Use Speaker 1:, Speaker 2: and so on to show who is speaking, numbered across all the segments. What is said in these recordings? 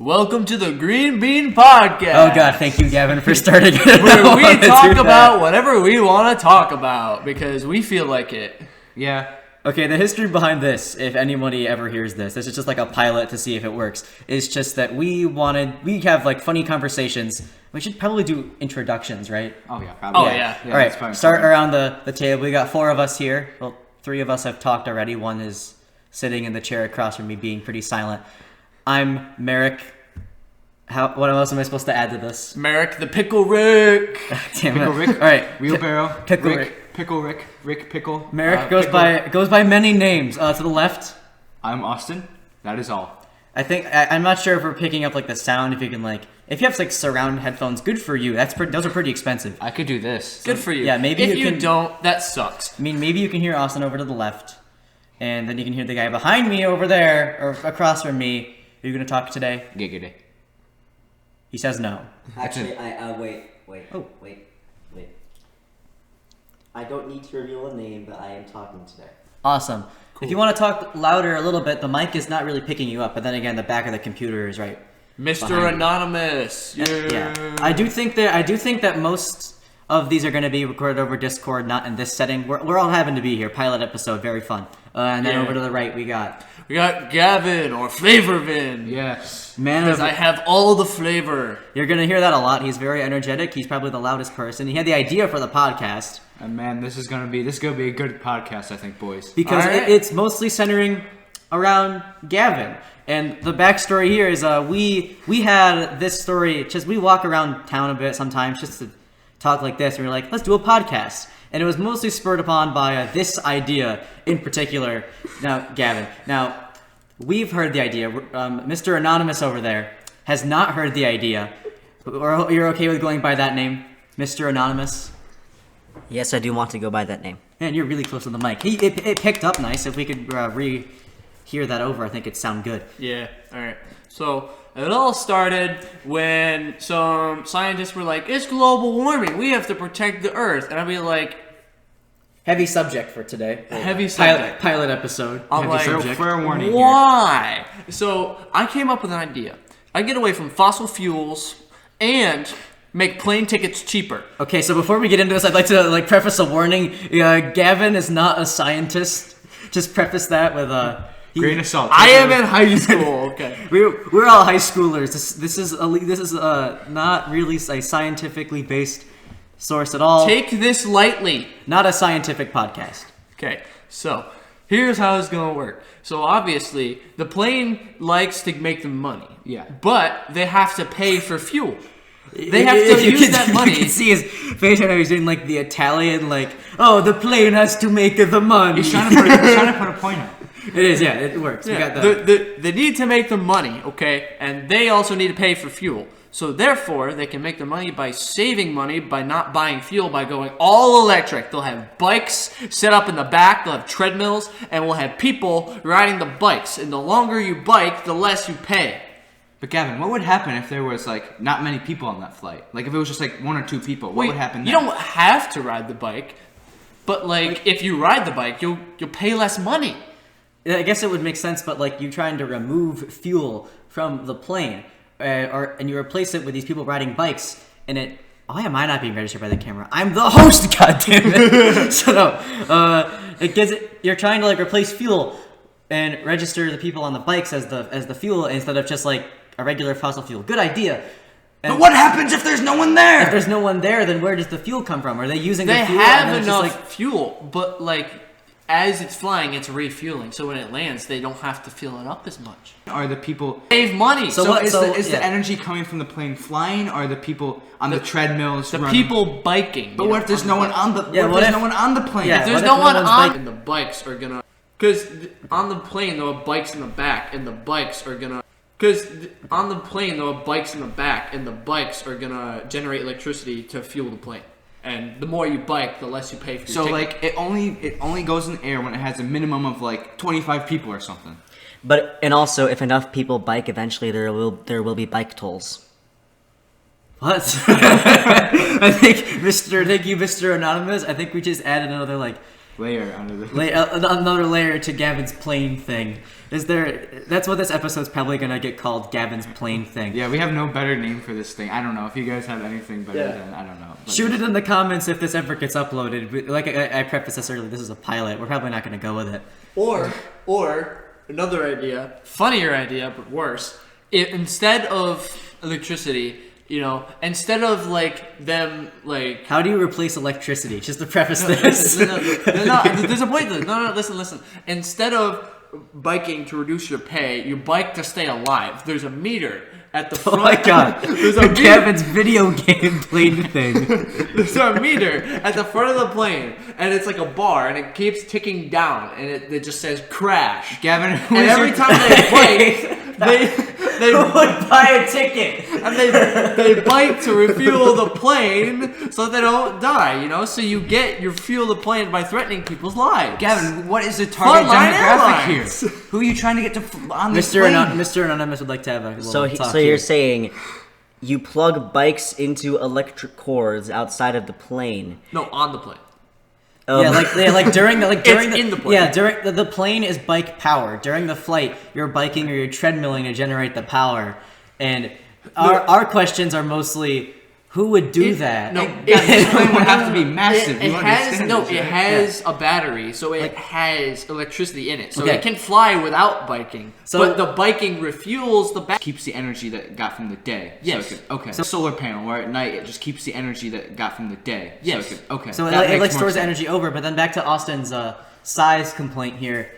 Speaker 1: Welcome to the Greene Beene Podcast.
Speaker 2: Oh God, thank you, Gavin, for starting it.
Speaker 1: Where we talk about whatever we want to talk about because we feel like it.
Speaker 2: Yeah. Okay, the history behind this, if anybody ever hears this is just like a pilot to see if it works. It's just that we have like funny conversations. We should probably do introductions, right?
Speaker 3: Oh yeah, probably.
Speaker 1: Oh yeah.
Speaker 2: All right, start around the table. We got 4 of us here. Well, 3 of us have talked already. 1 is sitting in the chair across from me, being pretty silent. I'm Merrick. What else am I supposed to add to this?
Speaker 1: Merrick the Pickle Rick.
Speaker 2: Damn
Speaker 3: Pickle
Speaker 2: it.
Speaker 3: Rick.
Speaker 2: All right.
Speaker 3: Wheelbarrow.
Speaker 2: Pickle
Speaker 3: Rick.
Speaker 2: Rick.
Speaker 3: Pickle Rick. Rick Pickle.
Speaker 2: Merrick
Speaker 3: Pickle.
Speaker 2: goes by many names. To the left,
Speaker 3: I'm Austin. That is all.
Speaker 2: I think I'm not sure if we're picking up like the sound. If you can if you have like surround headphones, good for you. Those are pretty expensive.
Speaker 3: I could do this.
Speaker 1: Good for you.
Speaker 2: Yeah, maybe
Speaker 1: if
Speaker 2: you can-
Speaker 1: don't, that sucks.
Speaker 2: I mean, maybe you can hear Austin over to the left, and then you can hear the guy behind me over there or across from me. Are you gonna talk today?
Speaker 3: Giggity.
Speaker 2: He says no.
Speaker 4: Actually, wait. I don't need to reveal a name, but I am talking today.
Speaker 2: Awesome. Cool. If you want to talk louder a little bit, the mic is not really picking you up. But then again, the back of the computer is right.
Speaker 1: Mr. Anonymous.
Speaker 2: Yeah. I do think that most of these are going to be recorded over Discord, not in this setting. We're all having to be here. Pilot episode, very fun. And then over to the right, we got
Speaker 1: Gavin or Flavorvin.
Speaker 3: Yes.
Speaker 2: Man,
Speaker 1: Because I have all the flavor.
Speaker 2: you're going to hear that a lot. He's very energetic. He's probably the loudest person. He had the idea for the podcast
Speaker 3: And man, this is gonna be a good podcast, I think, boys.
Speaker 2: because
Speaker 1: All right.
Speaker 2: it's mostly centering around Gavin. And the backstory here is we had this story. Just we walk around town a bit sometimes just to talk like this, and we're like, let's do a podcast. And it was mostly spurred upon by this idea in particular. Now, Gavin. Now, we've heard the idea. Mr. Anonymous over there has not heard the idea. You're okay with going by that name, Mr. Anonymous?
Speaker 4: Yes, I do want to go by that name.
Speaker 2: Man, you're really close to the mic. It picked up nice. If we could hear that over, I think it'd sound good.
Speaker 1: Yeah, alright. So, it all started when some scientists were like, it's global warming, we have to protect the Earth. And I'd be like,
Speaker 2: Heavy subject for today.
Speaker 1: heavy subject.
Speaker 2: Pilot episode.
Speaker 1: I'm
Speaker 2: Heavy
Speaker 1: like,
Speaker 2: subject.
Speaker 3: Fair warning here.
Speaker 1: Why? So, I came up with an idea. I get away from fossil fuels and make plane tickets cheaper.
Speaker 2: Okay, so before we get into this, I'd like to preface a warning. Gavin is not a scientist. Just preface that with
Speaker 3: Grain of salt.
Speaker 1: I am in high school, okay.
Speaker 2: We're all high schoolers. This is not really a scientifically based source at all.
Speaker 1: Take this lightly.
Speaker 2: Not a scientific podcast.
Speaker 1: Okay, so here's how it's gonna work. So obviously, the plane likes to make them money.
Speaker 3: Yeah.
Speaker 1: But they have to pay for fuel. They have to use that money.
Speaker 2: You can see his face right now. He's doing the Italian, the plane has to make the money.
Speaker 3: He's trying to put a point out.
Speaker 2: It is, yeah, it works.
Speaker 1: Yeah,
Speaker 2: We got that.
Speaker 1: they need to make the money, okay? And they also need to pay for fuel. So therefore, they can make the money by saving money by not buying fuel, by going all electric. They'll have bikes set up in the back, they'll have treadmills, and we'll have people riding the bikes. And the longer you bike, the less you pay.
Speaker 3: But Gavin, what would happen if there was not many people on that flight? If it was just 1 or 2 people, what would happen
Speaker 1: You
Speaker 3: then?
Speaker 1: don't have to ride the bike, but if you ride the bike, you'll pay less money.
Speaker 2: I guess it would make sense, but you're trying to remove fuel from the plane, and you replace it with these people riding bikes, and it. Why am I not being registered by the camera? I'm the host, goddammit! So no, you're trying to replace fuel and register the people on the bikes as the fuel instead of just a regular fossil fuel. Good idea. And
Speaker 3: But what happens if there's no one there?
Speaker 2: if there's no one there, then where does the fuel come from? Are they using
Speaker 1: They
Speaker 2: the fuel?
Speaker 1: have
Speaker 2: and then it's
Speaker 1: enough
Speaker 2: just
Speaker 1: fuel, but as it's flying, it's refueling. So when it lands, they don't have to fill it up as much.
Speaker 3: Are the people?
Speaker 1: Save money.
Speaker 2: So
Speaker 3: So
Speaker 2: what-
Speaker 3: is
Speaker 2: so-
Speaker 3: the
Speaker 2: yeah.
Speaker 3: energy coming from the plane flying, or are the people on the treadmills?
Speaker 1: the
Speaker 3: running?
Speaker 1: people biking.
Speaker 3: But what if there's no one on the?
Speaker 2: Yeah,
Speaker 3: what if
Speaker 2: what
Speaker 3: there's
Speaker 2: if-
Speaker 3: no one on the plane?
Speaker 2: Yeah.
Speaker 1: If there's
Speaker 2: what
Speaker 1: no
Speaker 2: if no
Speaker 1: one
Speaker 2: one's
Speaker 1: on,
Speaker 2: bike-
Speaker 1: and the bikes are gonna, because on the plane there are bikes in the back, and the bikes are gonna, because on the plane there are bikes in the back, and the bikes are gonna generate electricity to fuel the plane. And the more you bike, the less you pay for your
Speaker 3: So
Speaker 1: ticket.
Speaker 3: it only goes in the air when it has a minimum of 25 people or something.
Speaker 4: And also, if enough people bike, eventually there will be bike tolls.
Speaker 2: What? Thank you, Mr. Anonymous. I think we just added another
Speaker 3: layer under the.
Speaker 2: Another layer to Gavin's plane thing. That's what this episode's probably gonna get called, Gavin's plane thing.
Speaker 3: Yeah, we have no better name for this thing. I don't know if you guys have anything better than I don't know. But
Speaker 2: Shoot it in the comments if this ever gets uploaded. Like I prefaced this earlier, this is a pilot. We're probably not gonna go with it.
Speaker 1: Or another idea, funnier idea, but worse. Instead of electricity, instead of like them like.
Speaker 2: How do you replace electricity? Just to preface this.
Speaker 1: No, there's a point to this. No, listen. Instead of biking to reduce your pay, you bike to stay alive. There's a meter at the front.
Speaker 2: Oh my god.
Speaker 1: There's a meter.
Speaker 2: Gavin's video game plane thing.
Speaker 1: There's a meter at the front of the plane, and it's like a bar, and it keeps ticking down, and it just says crash.
Speaker 3: Gavin,
Speaker 1: And every time they bike, they
Speaker 2: would buy a ticket.
Speaker 1: and they bike to refuel the plane so they don't die, so you get your fuel the plane by threatening people's lives.
Speaker 3: Gavin, what is the target
Speaker 1: Frontline
Speaker 3: demographic
Speaker 1: Airlines.
Speaker 3: here? Who are you trying to get on this
Speaker 2: Mr.
Speaker 3: plane?
Speaker 2: Mr. Anonymous would like to have a little
Speaker 4: So
Speaker 2: talk
Speaker 4: you're
Speaker 2: here.
Speaker 4: saying you plug bikes into electric cords outside of the plane.
Speaker 1: No, on the plane.
Speaker 2: Like during the
Speaker 1: in the plane.
Speaker 2: Yeah, during the plane is bike power. During the flight, you're biking or you're treadmilling to generate the power. And our questions are mostly who would do that?
Speaker 1: No,
Speaker 3: This plane would have to be massive.
Speaker 1: It
Speaker 3: You
Speaker 1: has
Speaker 3: understand this,
Speaker 1: it
Speaker 3: right?
Speaker 1: has a battery, so it has electricity in it, so
Speaker 2: Okay.
Speaker 1: it can fly without biking.
Speaker 2: So-
Speaker 1: but the biking refuels the battery.
Speaker 3: Keeps the energy that it got from the day.
Speaker 1: Yes.
Speaker 3: So it could, okay. So solar panel, where at night it just keeps the energy that it got from the day.
Speaker 1: Yes.
Speaker 3: So it could, okay.
Speaker 2: So
Speaker 3: that
Speaker 2: it
Speaker 3: makes more
Speaker 2: stores
Speaker 3: sense.
Speaker 2: energy over. But then back to Austin's size complaint here.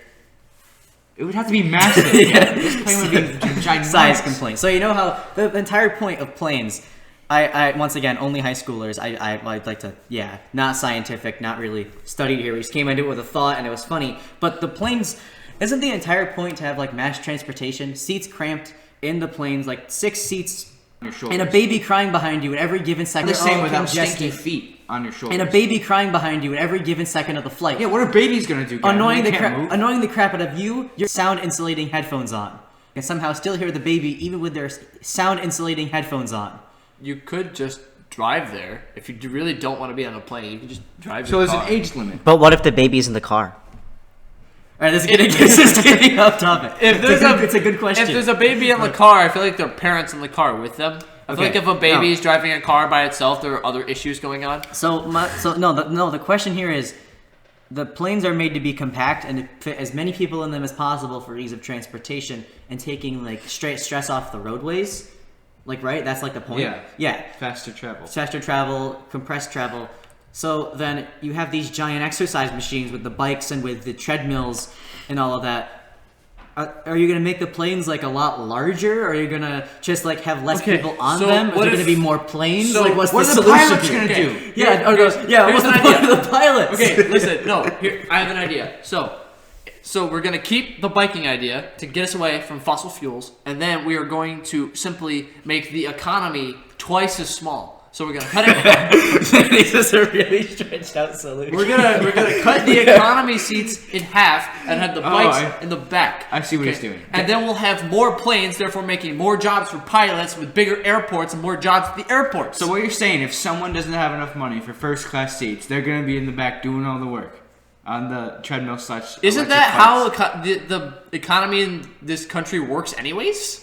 Speaker 3: It would have to be massive.
Speaker 2: Yeah.
Speaker 3: This plane would be ginormous.
Speaker 2: Size complaint. So you know how the entire point of planes. I once again only high schoolers. I'd like to not scientific, not really studied here. We just came into it with a thought and it was funny. But the planes, isn't the entire point to have like mass transportation, seats cramped in the planes, like 6 seats,
Speaker 3: On your shoulders.
Speaker 2: and a baby crying behind you at every given second.
Speaker 3: The same
Speaker 2: all
Speaker 3: without
Speaker 2: congested.
Speaker 3: stinky feet on your shoulders.
Speaker 2: And a baby crying behind you at every given second of the flight.
Speaker 3: Yeah, what are babies gonna do? Gavin?
Speaker 2: annoying
Speaker 3: They
Speaker 2: the
Speaker 3: can't move.
Speaker 2: annoying the crap out of you. Your sound insulating headphones on, and somehow still hear the baby even with their sound insulating headphones on.
Speaker 1: You could just drive there if you really don't want to be on a plane. You can just drive.
Speaker 3: So
Speaker 1: your
Speaker 3: there's
Speaker 1: car.
Speaker 3: an age limit.
Speaker 4: But what if the baby's in the car?
Speaker 2: All right, this is getting off topic. It's a good question.
Speaker 1: If there's a baby in the car, I feel like their parents in the car with them. I feel
Speaker 2: Okay,
Speaker 1: like if a baby
Speaker 2: no.
Speaker 1: is driving a car by itself, there are other issues going on.
Speaker 2: The question here is, the planes are made to be compact and to fit as many people in them as possible for ease of transportation and taking like straight stress off the roadways. Like, right? That's like the point. Yeah.
Speaker 3: Faster travel.
Speaker 2: Faster travel, compressed travel. So then you have these giant exercise machines with the bikes and with the treadmills and all of that. Are you gonna make the planes like a lot larger, or are you gonna just like have less
Speaker 1: Okay,
Speaker 2: people on
Speaker 1: so
Speaker 2: them? Is
Speaker 1: what
Speaker 2: there
Speaker 1: if-
Speaker 2: gonna be more planes?
Speaker 1: so
Speaker 2: like, what's
Speaker 3: what
Speaker 2: the
Speaker 3: are the
Speaker 2: solution
Speaker 3: pilots
Speaker 2: here?
Speaker 3: gonna do?
Speaker 2: Yeah,
Speaker 1: Here's
Speaker 2: what's
Speaker 1: an
Speaker 2: the point
Speaker 1: idea.
Speaker 2: of the pilots?
Speaker 1: Okay, listen. No, here I have an idea. So we're gonna keep the biking idea to get us away from fossil fuels, and then we are going to simply make the economy twice as small. So we're gonna cut it.
Speaker 2: This is a really stretched out solution.
Speaker 1: We're gonna cut the economy seats in half and have the bikes
Speaker 3: I-
Speaker 1: in the back.
Speaker 3: I see what he's doing.
Speaker 1: And then we'll have more planes, therefore making more jobs for pilots with bigger airports and more jobs at the airports.
Speaker 3: So what you're saying, if someone doesn't have enough money for first class seats, they're gonna be in the back doing all the work on the treadmill such.
Speaker 1: Isn't that how the economy in this country works anyways?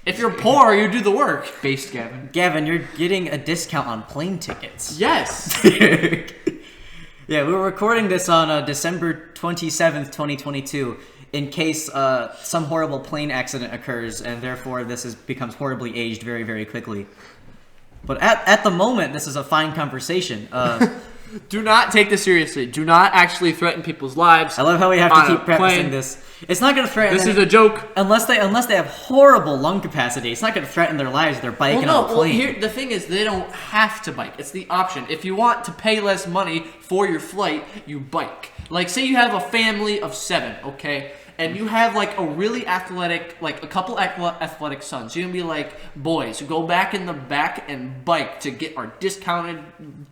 Speaker 1: If you're poor, you do the work.
Speaker 3: based, Gavin?
Speaker 2: Gavin, you're getting a discount on plane tickets.
Speaker 1: Yes.
Speaker 2: Yeah, we were recording this on December 27th, 2022, in case some horrible plane accident occurs, and therefore becomes horribly aged very, very quickly. But at the moment, this is a fine conversation.
Speaker 1: Do not take this seriously. Do not actually threaten people's lives.
Speaker 2: I love how we have
Speaker 1: on
Speaker 2: to
Speaker 1: a
Speaker 2: keep prefacing
Speaker 1: plane.
Speaker 2: this. It's not going to threaten
Speaker 1: This
Speaker 2: them-
Speaker 1: is a joke.
Speaker 2: unless they have horrible lung capacity. It's not going to threaten their lives. They're biking on a plane.
Speaker 1: Here, the thing is, they don't have to bike. It's the option. If you want to pay less money for your flight, you bike. Like, say you have a family of 7, okay? And you have, like, a really athletic, like, a couple athletic sons. You're going to be like, boys, who go back in the back and bike to get our discounted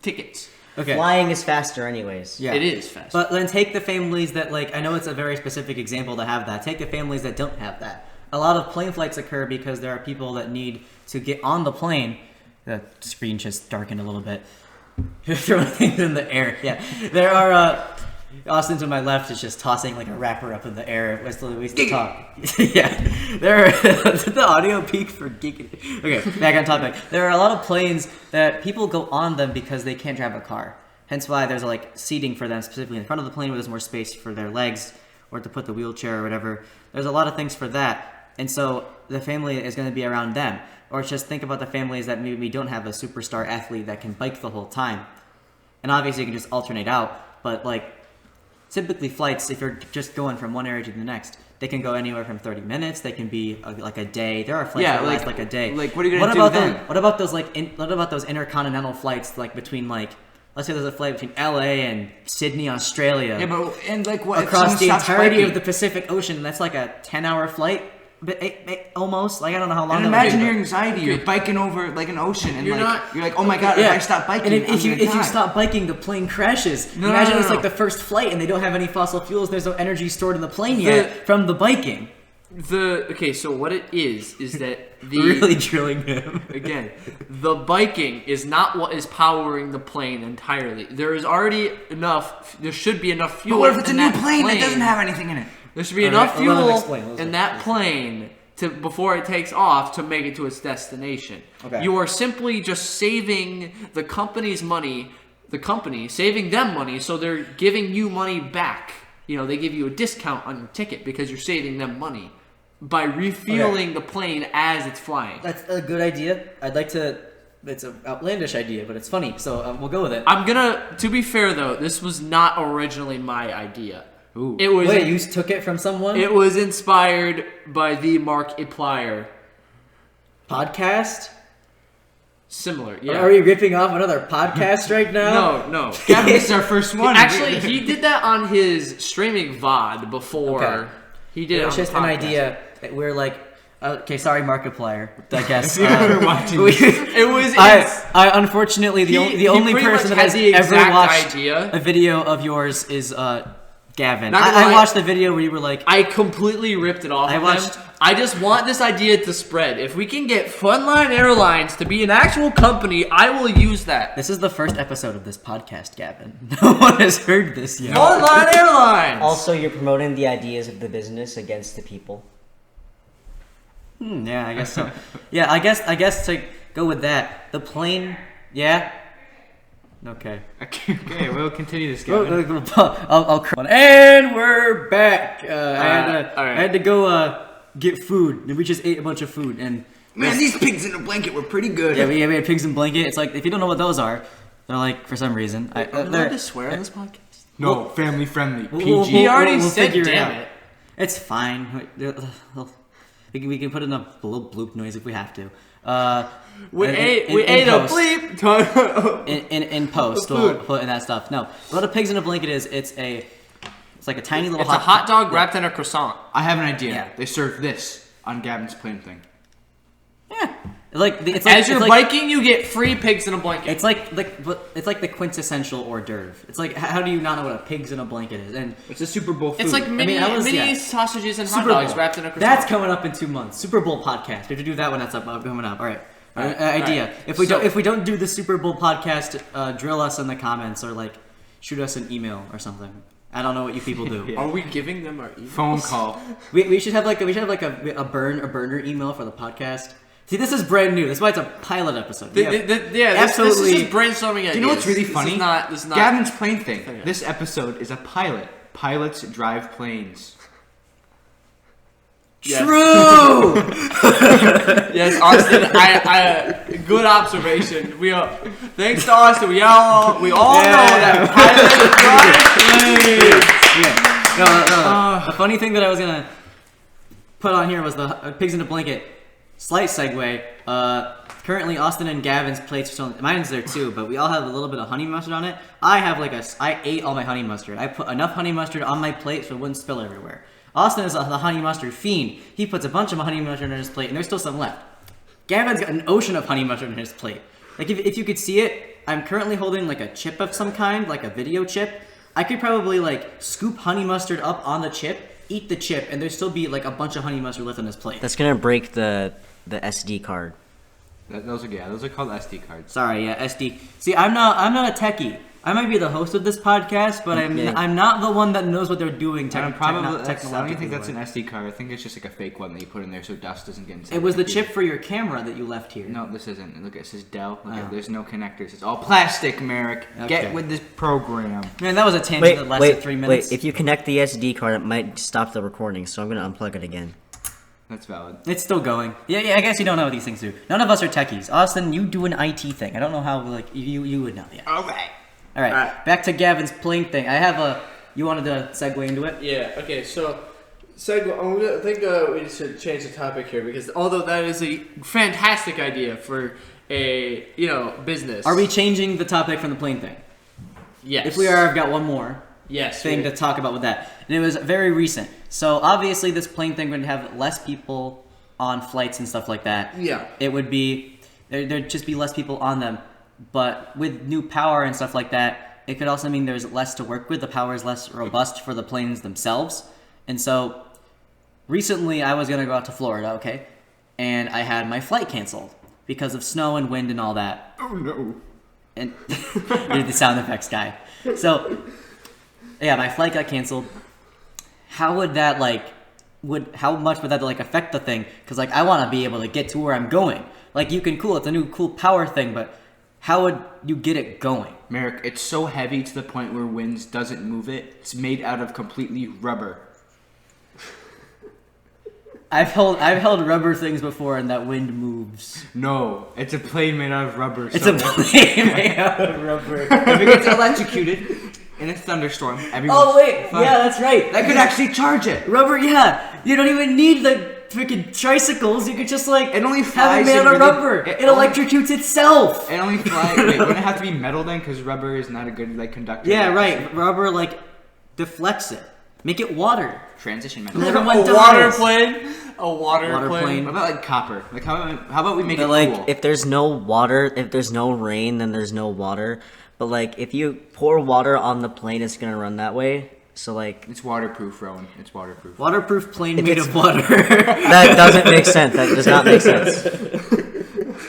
Speaker 1: tickets.
Speaker 2: Okay.
Speaker 4: Flying is faster anyways.
Speaker 2: Yeah.
Speaker 1: It is fast.
Speaker 2: But then take the families that, like, I know it's a very specific example to have that. Take the families that don't have that. A lot of plane flights occur because there are people that need to get on the plane. The screen just darkened a little bit. Throwing things in the air. Yeah. There are Austin to my left is just tossing like a wrapper up in the air. We're still ways to talk. Yeah, the audio peak for geeking. Okay, back on topic. There are a lot of planes that people go on them because they can't drive a car. Hence why there's like seating for them specifically in front of the plane where there's more space for their legs or to put the wheelchair or whatever. There's a lot of things for that, and so the family is going to be around them. Or just think about the families that maybe don't have a superstar athlete that can bike the whole time. And obviously you can just alternate out, but like typically flights, if you're just going from one area to the next, they can go anywhere from 30 minutes. They can be like a day. There are flights that last like a day.
Speaker 3: Like what are you gonna do then?
Speaker 2: What about those intercontinental flights like between like, let's say there's a flight between LA and Sydney, Australia.
Speaker 3: Yeah, but and like what
Speaker 2: across the entirety
Speaker 3: biking?
Speaker 2: of the Pacific Ocean? That's like a 10-hour flight. But almost, like I don't know how long.
Speaker 3: And imagine your anxiety. You're biking over like an ocean, and you're like, oh my god, if I stop biking,
Speaker 2: and if you stop biking, the plane crashes. Imagine it's like the first flight, and they don't have any fossil fuels. There's no energy stored in the plane yet from the biking.
Speaker 1: So what it is that the
Speaker 2: really drilling him
Speaker 1: again. The biking is not what is powering the plane entirely. There is already enough. There should be enough fuel.
Speaker 3: But what if it's a
Speaker 1: in
Speaker 3: new
Speaker 1: that
Speaker 3: plane that doesn't have anything in it?
Speaker 1: There should be enough fuel in that plane before it takes off to make it to its destination.
Speaker 2: Okay.
Speaker 1: You are simply just saving the company's money, saving them money, so they're giving you money back. You know, they give you a discount on your ticket because you're saving them money by refueling the plane as it's flying.
Speaker 2: That's a good idea. I'd like to. It's an outlandish idea, but it's funny, so we'll go with it.
Speaker 1: To be fair though, this was not originally my idea.
Speaker 3: Ooh.
Speaker 1: It was.
Speaker 2: Wait, you took it from someone?
Speaker 1: It was inspired by the Markiplier
Speaker 2: podcast.
Speaker 1: Similar, yeah.
Speaker 2: Are we ripping off another podcast right now?
Speaker 1: No.
Speaker 3: Gavin, this is our first one.
Speaker 1: Actually, he did that on his streaming VOD before.
Speaker 2: Okay.
Speaker 1: He did it
Speaker 2: was
Speaker 1: on
Speaker 2: just
Speaker 1: the
Speaker 2: an
Speaker 1: podcast.
Speaker 2: idea. We're like, okay, sorry, Markiplier. I guess.
Speaker 3: If you were watching
Speaker 1: It was.
Speaker 2: I unfortunately the only
Speaker 1: pretty
Speaker 2: person
Speaker 1: much
Speaker 2: that
Speaker 1: had
Speaker 2: has
Speaker 1: the
Speaker 2: ever
Speaker 1: exact
Speaker 2: watched
Speaker 1: idea.
Speaker 2: a video of yours is Gavin.
Speaker 1: Not gonna
Speaker 2: I
Speaker 1: lie.
Speaker 2: watched the video where you were like,
Speaker 1: I completely ripped it off.
Speaker 2: I
Speaker 1: of
Speaker 2: watched-
Speaker 1: him. I just want this idea to spread. If we can get Funline Airlines to be an actual company, I will use that.
Speaker 2: this is the first episode of this podcast, Gavin. No one has heard this yet.
Speaker 1: Funline Airlines.
Speaker 4: Also, you're promoting the ideas of the business against the people.
Speaker 2: Yeah, I guess so. Yeah, I guess to go with that, the plane. Yeah. Okay.
Speaker 3: Okay, we'll continue this, Gavin.
Speaker 2: I'll and we're back. I
Speaker 1: alright.
Speaker 2: had to go get food. We just ate a bunch of food, and
Speaker 3: Man, these pigs in a blanket were pretty good.
Speaker 2: yeah, we had pigs in blanket. It's like if you don't know what those are, they're like for some reason.
Speaker 1: Are we allowed to swear on this podcast?
Speaker 3: No, family friendly.
Speaker 2: We'll-
Speaker 3: PG.
Speaker 1: He already
Speaker 2: we'll
Speaker 1: said,
Speaker 2: figure it
Speaker 1: damn
Speaker 2: out.
Speaker 1: it.
Speaker 2: It's fine. We can put in a little bloop noise if we have to.
Speaker 1: We
Speaker 2: in-
Speaker 1: ate
Speaker 2: in
Speaker 1: a
Speaker 2: post.
Speaker 1: bleep.
Speaker 2: In post,
Speaker 1: Food.
Speaker 2: we'll put in that stuff. No, what a pigs in a blanket is, it's like a tiny little
Speaker 1: It's a hot dog wrapped in a croissant.
Speaker 3: I have an idea.
Speaker 2: Yeah.
Speaker 3: They serve this on Gavin's plane thing.
Speaker 2: Yeah, it's like
Speaker 1: As you're
Speaker 2: it's like,
Speaker 1: biking, you get free pigs in a blanket.
Speaker 2: It's like the quintessential hors d'oeuvre. It's like how do you not know what a pigs in a blanket is? And
Speaker 3: It's a Super Bowl food.
Speaker 1: It's like mini
Speaker 2: yeah.
Speaker 1: sausages and hot
Speaker 2: Super
Speaker 1: dogs
Speaker 2: Bowl.
Speaker 1: wrapped in a croissant.
Speaker 2: That's coming up in 2 months. Super Bowl podcast. We have to do that one. That's coming up. All right. Idea.
Speaker 1: Alright.
Speaker 2: If we don't do the Super Bowl podcast, drill us in the comments or like shoot us an email or something. I don't know what you people do.
Speaker 3: Yeah.
Speaker 1: Are we giving them our email?
Speaker 3: phone call.
Speaker 2: We should have a burner email for the podcast. See, this is brand new. That's why it's a pilot episode.
Speaker 1: Yeah, this
Speaker 2: absolutely.
Speaker 1: is just brainstorming ideas.
Speaker 3: Do you know what's really
Speaker 1: This
Speaker 3: funny?
Speaker 1: is not
Speaker 3: Gavin's plane thing.
Speaker 1: Yeah.
Speaker 3: This episode is a pilot. Pilots drive planes.
Speaker 1: Yes.
Speaker 2: True.
Speaker 1: Yes, Austin. I good observation. Thanks to Austin. We all know that pilots drive planes.
Speaker 2: Yeah. No. The funny thing that I was gonna put on here was the pigs in a blanket. Slight segue. Currently, Austin and Gavin's plates are still. Mine's there too, but we all have a little bit of honey mustard on it. I ate all my honey mustard. I put enough honey mustard on my plate so it wouldn't spill everywhere. Austin is the honey mustard fiend. He puts a bunch of honey mustard on his plate, and there's still some left. Gavin's got an ocean of honey mustard on his plate. Like if you could see it, I'm currently holding like a chip of some kind, like a video chip. I could probably like scoop honey mustard up on the chip, eat the chip, and there'd still be like a bunch of honey mustard left on his plate.
Speaker 4: That's gonna break the SD card.
Speaker 3: Those are called SD cards.
Speaker 2: Sorry, yeah, SD. See, I'm not a techie. I might be the host of this podcast, but I'm not the one that knows what they're doing.
Speaker 3: I don't even think
Speaker 2: technologically.
Speaker 3: that's an SD card. I think it's just like a fake one that you put in there so dust doesn't get inside.
Speaker 2: It was the chip for your camera that you left here.
Speaker 3: No, this isn't. Look, it says Dell. Look, there's no connectors. It's all plastic, Merrick.
Speaker 2: Okay.
Speaker 3: Get with this program.
Speaker 2: Man, that was a tangent that lasted 3 minutes.
Speaker 4: Wait, if you connect the SD card, it might stop the recording, so I'm gonna unplug it again.
Speaker 3: That's valid.
Speaker 2: It's still going. Yeah, I guess you don't know what these things do. None of us are techies. Austin, you do an IT thing. I don't know how, like, you would know. Yeah.
Speaker 3: Okay.
Speaker 2: All right, back to Gavin's plane thing. I have a... You wanted to segue into it?
Speaker 1: Yeah. Okay. So, I think we should change the topic here because although that is a fantastic idea for a business,
Speaker 2: Are we changing the topic from the plane thing?
Speaker 1: Yes.
Speaker 2: If we are, I've got one more
Speaker 1: Yes.
Speaker 2: thing to talk about with that. And it was very recent. So obviously this plane thing would have less people on flights and stuff like that.
Speaker 1: Yeah.
Speaker 2: It would be... There'd just be less people on them. But with new power and stuff like that, it could also mean there's less to work with. The power is less robust for the planes themselves. And so recently I was going to go out to Florida, okay? And I had my flight canceled because of snow and wind and all that.
Speaker 3: Oh no.
Speaker 2: And you're the sound effects guy. So, yeah, my flight got canceled. How would that, how much would that, affect the thing? Because, I want to be able to get to where I'm going. It's a new cool power thing, but how would you get it going?
Speaker 3: Merrick, it's so heavy to the point where winds doesn't move it. It's made out of completely rubber.
Speaker 2: I've held rubber things before, and that wind moves.
Speaker 3: No, it's a plane made out of rubber.
Speaker 2: It's a plane made out of rubber.
Speaker 3: If it gets electrocuted in a thunderstorm, everyone's
Speaker 2: Oh wait,
Speaker 3: fine.
Speaker 2: yeah, that's right.
Speaker 3: That could actually charge it.
Speaker 2: Rubber, yeah. You don't even need the freaking tricycles. You could just
Speaker 3: It only
Speaker 2: have it
Speaker 3: flies
Speaker 2: made out
Speaker 3: in
Speaker 2: of
Speaker 3: really-
Speaker 2: rubber.
Speaker 3: it
Speaker 2: It
Speaker 3: only-
Speaker 2: electrocutes itself.
Speaker 3: It only flies. Wait, wouldn't it have to be metal then? Because rubber is not a good conductor.
Speaker 2: Yeah, right. Rubber deflects it. Make it water.
Speaker 3: Transition metal.
Speaker 2: Everyone
Speaker 1: a
Speaker 2: dies.
Speaker 1: water plane. A water
Speaker 2: Water
Speaker 1: plane.
Speaker 2: plane.
Speaker 3: What about copper? How about we make
Speaker 4: But
Speaker 3: it cool?
Speaker 4: if there's no water, if there's no rain, then there's no water. But if you pour water on the plane, it's gonna run that way. So
Speaker 3: It's waterproof, Rowan. It's waterproof.
Speaker 2: Waterproof plane
Speaker 4: If
Speaker 2: made
Speaker 4: it's-
Speaker 2: of water.
Speaker 4: that doesn't make sense. That does not make sense.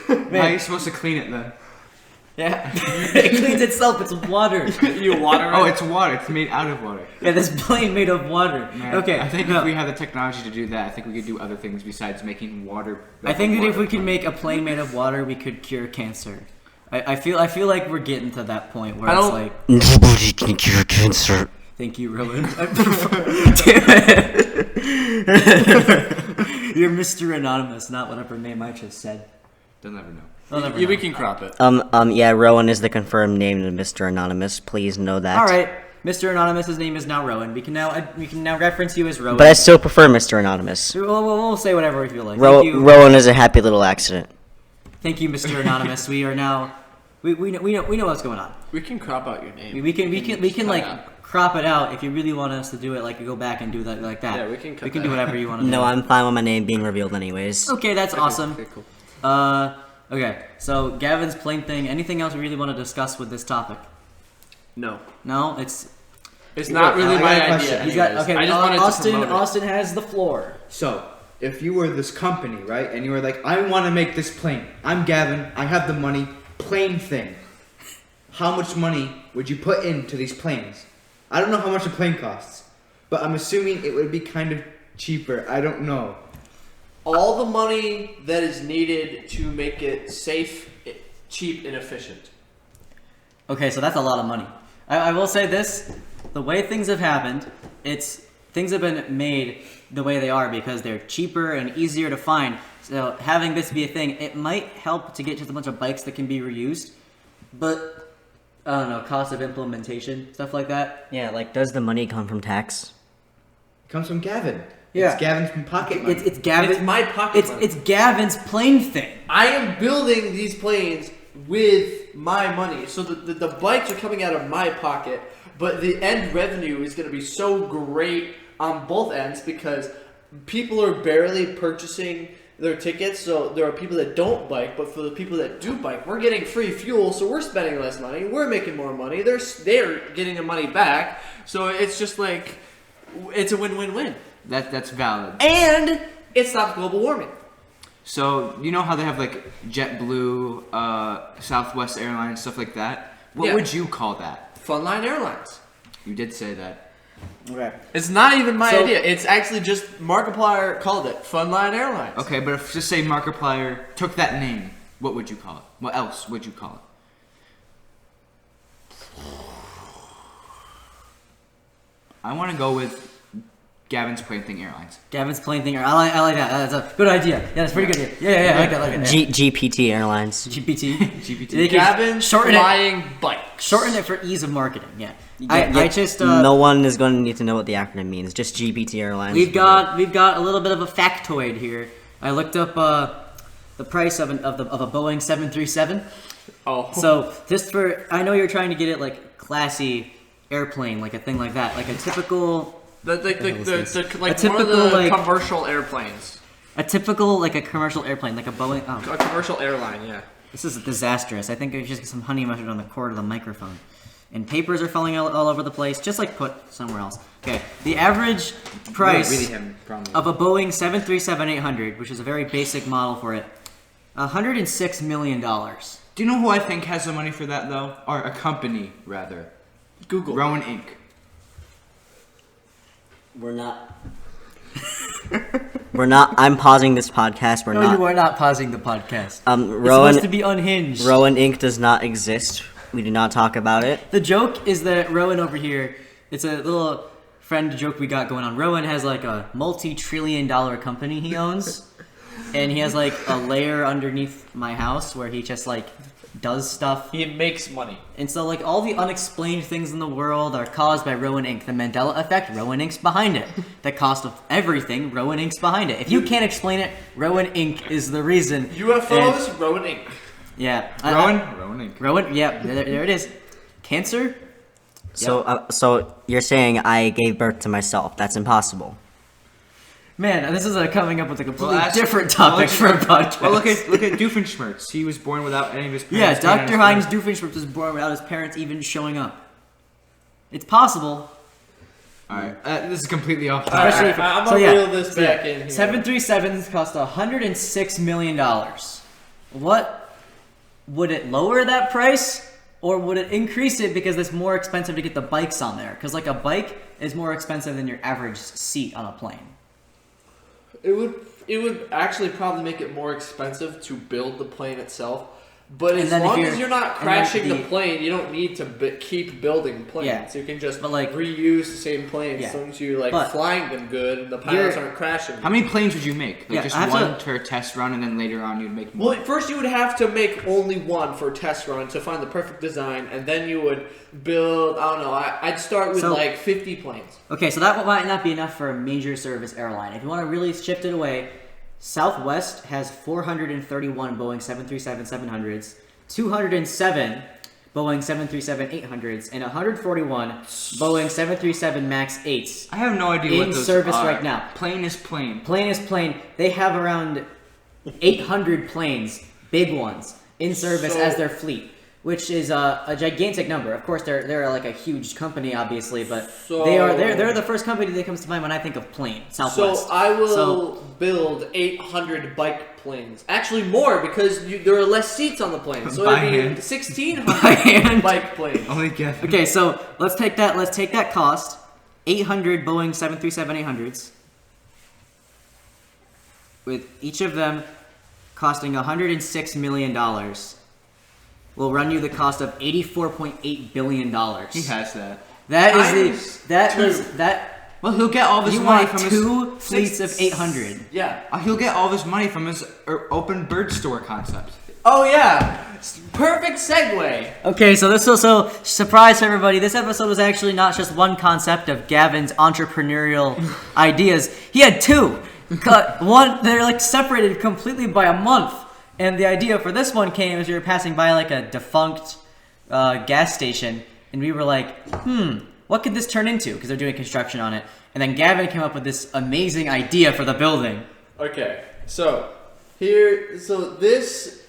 Speaker 3: How are you supposed to clean it then?
Speaker 2: Yeah. It cleans itself. It's water.
Speaker 1: You water.
Speaker 3: Oh,
Speaker 1: it?
Speaker 3: it's water. It's made out of water.
Speaker 2: Yeah, this plane made of water.
Speaker 3: Man,
Speaker 2: Okay.
Speaker 3: I think
Speaker 2: no.
Speaker 3: if we have the technology to do that, I think we could do other things besides making water.
Speaker 2: I think that if we
Speaker 3: water.
Speaker 2: can make a plane made of water, we could cure cancer. I feel like we're getting to that point where
Speaker 1: I
Speaker 2: it's
Speaker 1: don't-
Speaker 2: like,
Speaker 4: Nobody can cure cancer.
Speaker 2: thank you, Rowan. Damn it. You're Mr. Anonymous, not whatever name I just said.
Speaker 3: They'll never know.
Speaker 2: I'll never
Speaker 1: Yeah, we
Speaker 2: know.
Speaker 1: can crop it.
Speaker 4: Yeah, Rowan is the confirmed name of Mr. Anonymous. Please know that.
Speaker 2: All right, Mr. Anonymous's name is now Rowan. We can now reference you as Rowan.
Speaker 4: But I still prefer Mr. Anonymous.
Speaker 2: We'll say whatever we feel like.
Speaker 4: Rowan is a happy little accident.
Speaker 2: Thank you, Mr. Anonymous. We are now. We know what's going on.
Speaker 1: We can crop out your name.
Speaker 2: We can crop it out if you really want us to do it. You go back and do that like that.
Speaker 1: Yeah, we can cut
Speaker 2: We can
Speaker 1: that
Speaker 2: do whatever you want to do.
Speaker 4: No, I'm fine with my name being revealed anyways.
Speaker 2: Okay, that's awesome.
Speaker 1: Okay, cool.
Speaker 2: Okay, so Gavin's plane thing. Anything else we really want to discuss with this topic?
Speaker 1: No,
Speaker 2: No, it's
Speaker 1: not really
Speaker 3: I
Speaker 1: my
Speaker 3: got a
Speaker 1: idea.
Speaker 3: question.
Speaker 2: he's got.
Speaker 1: anyways.
Speaker 2: Okay,
Speaker 1: I just wanted
Speaker 2: Austin.
Speaker 1: to promote it.
Speaker 2: Austin has the floor.
Speaker 3: So, if you were this company, right, and you were like, I want to make this plane. I'm Gavin. I have the money. Plane thing. How much money would you put into these planes? I don't know how much a plane costs, but I'm assuming it would be kind of cheaper. I don't know.
Speaker 1: All the money that is needed to make it safe, cheap, and efficient.
Speaker 2: Okay, so that's a lot of money. I will say this: the way things have happened, things have been made the way they are because they're cheaper and easier to find. So having this be a thing, it might help to get just a bunch of bikes that can be reused, but I don't know, cost of implementation, stuff like that.
Speaker 4: Yeah, does the money come from tax?
Speaker 3: It comes from Gavin.
Speaker 2: Yeah.
Speaker 3: It's Gavin's pocket money.
Speaker 2: It's Gavin.
Speaker 1: It's my pocket money.
Speaker 2: It's Gavin's plane thing.
Speaker 1: I am building these planes with my money. So the bikes are coming out of my pocket, but the end revenue is going to be so great on both ends because people are barely purchasing their tickets. So there are people that don't bike, but for the people that do bike, we're getting free fuel, so we're spending less money. We're making more money. They're getting their money back. So it's just it's a win-win-win.
Speaker 3: That's valid.
Speaker 1: And it stops global warming.
Speaker 3: So, you know how they have JetBlue, Southwest Airlines, stuff like that? What
Speaker 1: Yeah.
Speaker 3: would you call that?
Speaker 1: Funline Airlines.
Speaker 3: You did say that.
Speaker 2: Okay.
Speaker 1: It's not even my
Speaker 2: So-
Speaker 1: idea. It's actually just Markiplier called it Funline Airlines.
Speaker 3: Okay, but if just say Markiplier took that name, what would you call it? What else would you call it? I want to go with Gavin's Plaything Airlines.
Speaker 2: Gavin's Plane Thing. I like that. That's a good idea. Yeah, that's pretty good. Yeah, I like that.
Speaker 4: GPT Airlines.
Speaker 2: GPT.
Speaker 3: GPT.
Speaker 2: They can
Speaker 1: Gavin's
Speaker 2: shorten
Speaker 1: Flying Bike.
Speaker 2: Shorten it for ease of marketing. Yeah.
Speaker 4: Yeah,
Speaker 2: I just
Speaker 4: no one is going to need to know what the acronym means. Just GPT Airlines.
Speaker 2: we've got a little bit of a factoid here. I looked up the price of a Boeing 737.
Speaker 1: Oh.
Speaker 2: So just for I know you're trying to get it like classy airplane, like a thing like that, like a typical
Speaker 1: Like one
Speaker 2: typical,
Speaker 1: of the
Speaker 2: like-
Speaker 1: commercial airplanes.
Speaker 2: like a commercial airplane, like a Boeing. Oh,
Speaker 1: A commercial airline, yeah.
Speaker 2: this is disastrous. I think I just get some honey mustard on the cord of the microphone. And papers are falling all over the place, just like put somewhere else. Okay, the average price
Speaker 3: Really having problems.
Speaker 2: of a Boeing 737-800, which is a very basic model for it, $106 million.
Speaker 3: Do you know who I think has the money for that though? Or a company rather.
Speaker 1: Google.
Speaker 3: Rowan Inc.
Speaker 4: We're not. We're not. I'm pausing this podcast. We're
Speaker 2: No,
Speaker 4: not.
Speaker 2: you are not pausing the podcast. It's
Speaker 4: Rowan.
Speaker 2: supposed to be unhinged.
Speaker 4: Rowan Inc. does not exist. We do not talk about it.
Speaker 2: The joke is that Rowan over here, it's a little friend joke we got going on. Rowan has like a multi-trillion-dollar company he owns, and he has like a layer underneath my house where he just like does stuff.
Speaker 1: He makes money.
Speaker 2: And so like all the unexplained things in the world are caused by Rowan Inc. The Mandela effect, Rowan Inc.'s behind it. The cost of everything, Rowan Inc.'s behind it. If you can't explain it, Rowan Inc. is the reason.
Speaker 1: UFOs, Rowan Inc.
Speaker 2: Yeah.
Speaker 3: Rowan Inc.
Speaker 2: Rowan, yeah, there it is. Cancer?
Speaker 4: So you're saying I gave birth to myself? That's impossible.
Speaker 2: Man, this is coming up with a completely
Speaker 3: Well,
Speaker 2: different topic for a podcast.
Speaker 3: Well, look at Doofenshmirtz. He was born without any of his
Speaker 2: yeah,
Speaker 3: parents. being on
Speaker 2: Dr.
Speaker 3: his
Speaker 2: Heinz
Speaker 3: birth.
Speaker 2: Doofenshmirtz was born without his parents even showing up. It's possible.
Speaker 3: Alright, this is completely off
Speaker 1: All right,
Speaker 3: topic.
Speaker 2: Especially
Speaker 1: I'm
Speaker 2: so
Speaker 1: gonna
Speaker 2: yeah,
Speaker 1: reel this
Speaker 2: so yeah,
Speaker 1: back in here.
Speaker 2: 737s cost $106 million. What would it lower that price, or would it increase it because it's more expensive to get the bikes on there? Because like a bike is more expensive than your average seat on a plane.
Speaker 1: It would actually probably make it more expensive to build the plane itself. But
Speaker 2: And
Speaker 1: as
Speaker 2: then if
Speaker 1: long
Speaker 2: you're-
Speaker 1: as you're not
Speaker 2: and then
Speaker 1: crashing the
Speaker 2: the-
Speaker 1: plane, you don't need to keep building planes.
Speaker 2: Yeah.
Speaker 1: You can just
Speaker 2: But, like-
Speaker 1: reuse the same planes
Speaker 2: Yeah.
Speaker 1: as long as you like
Speaker 2: But
Speaker 1: flying them good and the pilots
Speaker 2: you're-
Speaker 1: aren't crashing.
Speaker 3: How many planes would you make? Like
Speaker 2: Yeah,
Speaker 3: just
Speaker 2: I have
Speaker 3: one
Speaker 2: to-
Speaker 3: for a test run, and then later on you'd make more.
Speaker 1: Well, first you would have to make only one for a test run to find the perfect design, and then you would build. I don't know. I'd start with
Speaker 2: So-
Speaker 1: like 50 planes.
Speaker 2: Okay, so that might not be enough for a major service airline. If you want to really shift it away, Southwest has 431 Boeing 737-700s, 207 Boeing 737-800s, and 141 Boeing 737 MAX 8s.
Speaker 3: I have no idea what
Speaker 2: In
Speaker 3: those
Speaker 2: service
Speaker 3: are.
Speaker 2: right now.
Speaker 3: Plane is plane.
Speaker 2: Plane is plane. They have around 800 planes, big ones, in service
Speaker 1: So-
Speaker 2: as their fleet, which is a gigantic number. Of course, they're like a huge company, obviously, but
Speaker 1: So-
Speaker 2: they're the first company that comes to mind when I think of plane. Southwest.
Speaker 1: So I will
Speaker 2: So-
Speaker 1: build 800 bike planes. Actually, more because there are less seats on the plane. So
Speaker 3: By
Speaker 1: it'd be
Speaker 3: hand.
Speaker 1: 1,600
Speaker 2: By hand.
Speaker 1: bike planes.
Speaker 3: Only Gavin.
Speaker 2: Okay, so let's take that cost. 800 Boeing 737-800s, with each of them costing $106 million, will run you the cost of $84.8 billion.
Speaker 3: He has that.
Speaker 2: That
Speaker 1: Times
Speaker 2: is that
Speaker 1: two.
Speaker 2: is that.
Speaker 3: Well, he'll get all this
Speaker 2: You
Speaker 3: money
Speaker 2: want
Speaker 3: from
Speaker 2: two
Speaker 3: his.
Speaker 2: fleets of 800.
Speaker 1: Yeah.
Speaker 3: He'll get all this money from his open bird store concept.
Speaker 1: Oh yeah. Perfect segue.
Speaker 2: Okay, so this also surprise for everybody. This episode was actually not just one concept of Gavin's entrepreneurial ideas. He had two. One, they're like separated completely by a month. And the idea for this one came as we were passing by like a defunct gas station, and we were like, what could this turn into? Because they're doing construction on it. And then Gavin came up with this amazing idea for the building.
Speaker 1: Okay. So this